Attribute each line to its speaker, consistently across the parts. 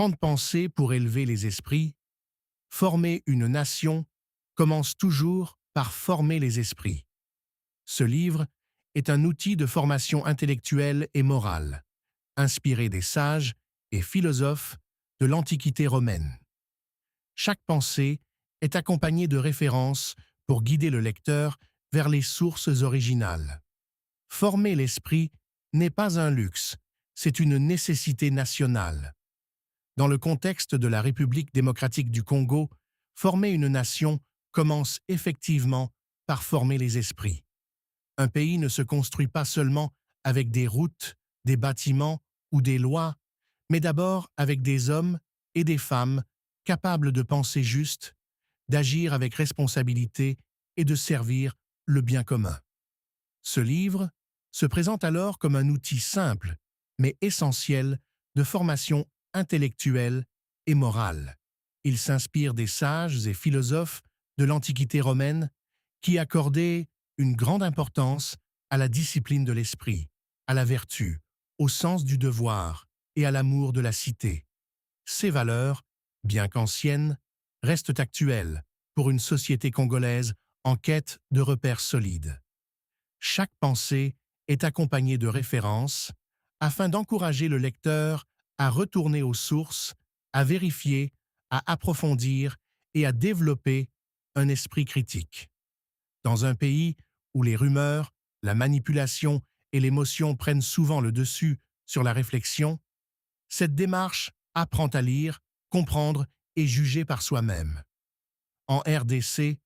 Speaker 1: 30 pensées pour élever les esprits. Former une nation commence toujours par former les esprits. Ce livre est un outil de formation intellectuelle et morale, inspiré des sages et philosophes de l'Antiquité romaine. Chaque pensée est accompagnée de références pour guider le lecteur vers les sources originales. Former l'esprit n'est pas un luxe, c'est une nécessité nationale. Dans le contexte de la République démocratique du Congo, former une nation commence effectivement par former les esprits. Un pays ne se construit pas seulement avec des routes, des bâtiments ou des lois, mais d'abord avec des hommes et des femmes capables de penser juste, d'agir avec responsabilité et de servir le bien commun. Ce livre se présente alors comme un outil simple, mais essentiel, de formation intellectuelle et morale. Il s'inspire des sages et philosophes de l'Antiquité romaine qui accordaient une grande importance à la discipline de l'esprit, à la vertu, au sens du devoir et à l'amour de la cité. Ces valeurs, bien qu'anciennes, restent actuelles pour une société congolaise en quête de repères solides. Chaque pensée est accompagnée de références afin d'encourager le lecteur à retourner aux sources, à vérifier, à approfondir et à développer un esprit critique. Dans un pays où les rumeurs, la manipulation et l'émotion prennent souvent le dessus sur la réflexion, cette démarche apprend à lire, comprendre et juger par soi-même. En RDC,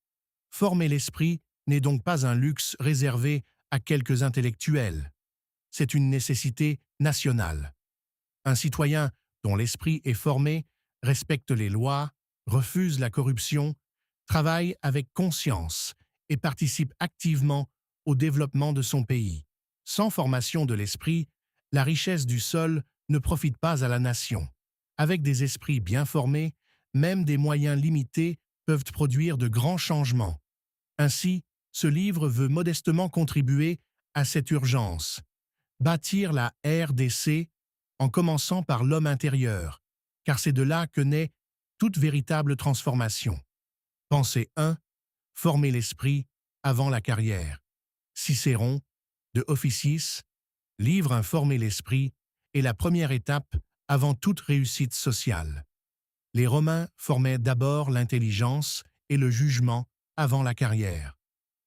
Speaker 1: former l'esprit n'est donc pas un luxe réservé à quelques intellectuels. C'est une nécessité nationale. Un citoyen dont l'esprit est formé respecte les lois, refuse la corruption, travaille avec conscience et participe activement au développement de son pays. Sans formation de l'esprit, la richesse du sol ne profite pas à la nation. Avec des esprits bien formés, même des moyens limités peuvent produire de grands changements. Ainsi, ce livre veut modestement contribuer à cette urgence. Bâtir la RDC en commençant par l'homme intérieur, car c'est de là que naît toute véritable transformation. Pensée 1. Former l'esprit avant la carrière. Cicéron, de Officiis, livre Informer l'esprit est la première étape avant toute réussite sociale. Les Romains formaient d'abord l'intelligence et le jugement avant la carrière.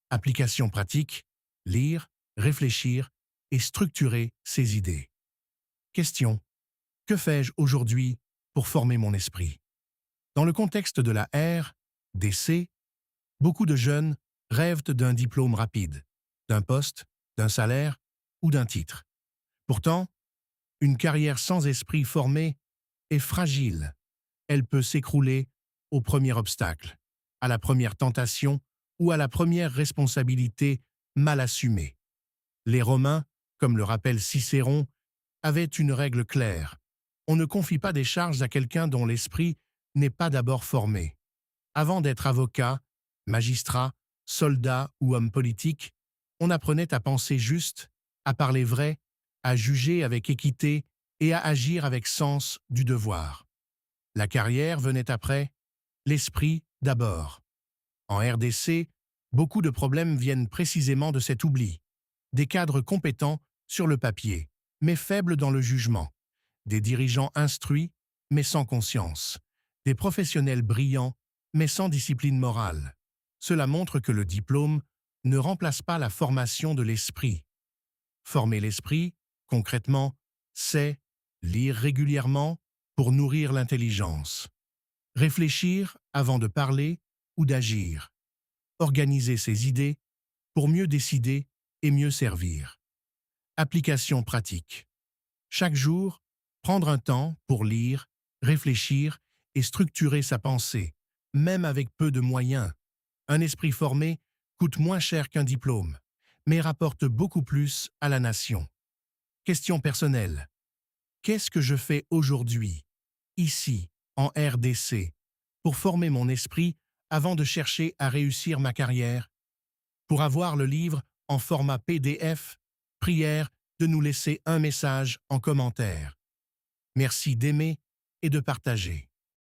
Speaker 1: Application pratique, lire, réfléchir et structurer ses idées. Question. Que fais-je aujourd'hui pour former mon esprit? Dans le contexte de la RDC, beaucoup de jeunes rêvent d'un diplôme rapide, d'un poste, d'un salaire ou d'un titre. Pourtant, une carrière sans esprit formé est fragile. Elle peut s'écrouler au premier obstacle, à la première tentation ou à la première responsabilité mal assumée. Les Romains, comme le rappelle Cicéron, avaient une règle claire. On ne confie pas des charges à quelqu'un dont l'esprit n'est pas d'abord formé. Avant d'être avocat, magistrat, soldat ou homme politique, on apprenait à penser juste, à parler vrai, à juger avec équité et à agir avec sens du devoir. La carrière venait après, l'esprit d'abord. En RDC, beaucoup de problèmes viennent précisément de cet oubli. Des cadres compétents sur le papier, mais faibles dans le jugement. Des dirigeants instruits, mais sans conscience. Des professionnels brillants, mais sans discipline morale. Cela montre que le diplôme ne remplace pas la formation de l'esprit. Former l'esprit, concrètement, c'est lire régulièrement pour nourrir l'intelligence. Réfléchir avant de parler ou d'agir. Organiser ses idées pour mieux décider et mieux servir. Application pratique. Chaque jour, prendre un temps pour lire, réfléchir et structurer sa pensée, même avec peu de moyens. Un esprit formé coûte moins cher qu'un diplôme, mais rapporte beaucoup plus à la nation. Question personnelle. Qu'est-ce que je fais aujourd'hui, ici, en RDC, pour former mon esprit avant de chercher à réussir ma carrière? Pour avoir le livre en format PDF, prière de nous laisser un message en commentaire. Merci d'aimer, et de partager.